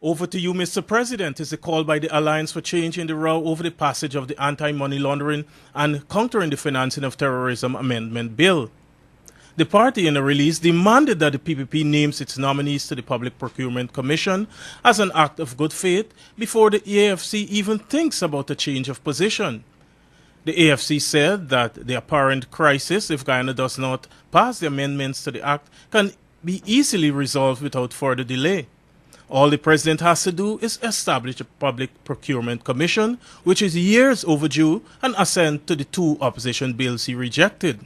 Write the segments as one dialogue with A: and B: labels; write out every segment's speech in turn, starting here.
A: Over to you, Mr. President, is a call by the Alliance for Change in the row over the passage of the Anti-Money Laundering and Countering the Financing of Terrorism Amendment Bill. The party in a release demanded that the PPP names its nominees to the Public Procurement Commission as an act of good faith before the AFC even thinks about a change of position. The AFC said that the apparent crisis, if Guyana does not pass the amendments to the act, can be easily resolved without further delay. All the president has to do is establish a Public Procurement Commission, which is years overdue, and assent to the two opposition bills he rejected.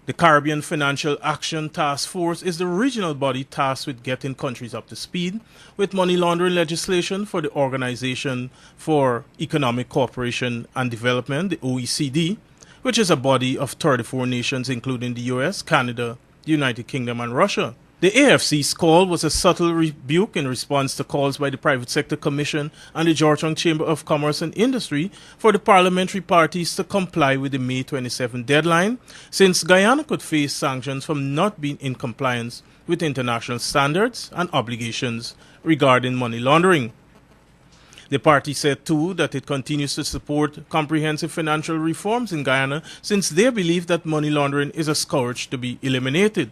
A: The Caribbean Financial Action Task Force is the regional body tasked with getting countries up to speed with money laundering legislation for the Organization for Economic Cooperation and Development, the OECD, which is a body of 34 nations including the US, Canada, the United Kingdom and Russia. The AFC's call was a subtle rebuke in response to calls by the Private Sector Commission and the Georgetown Chamber of Commerce and Industry for the parliamentary parties to comply with the May 27 deadline, since Guyana could face sanctions from not being in compliance with international standards and obligations regarding money laundering. The party said too that it continues to support comprehensive financial reforms in Guyana since they believe that money laundering is a scourge to be eliminated.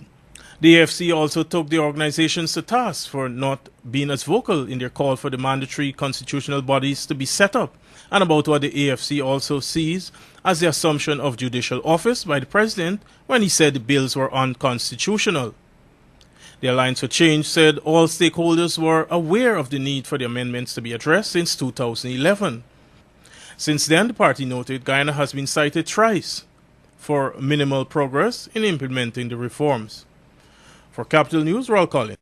A: The AFC also took the organizations to task for not being as vocal in their call for the mandatory constitutional bodies to be set up, and about what the AFC also sees as the assumption of judicial office by the president when he said the bills were unconstitutional. The Alliance for Change said all stakeholders were aware of the need for the amendments to be addressed since 2011. Since then, the party noted Guyana has been cited thrice for minimal progress in implementing the reforms. For Capital News, Roll Collins.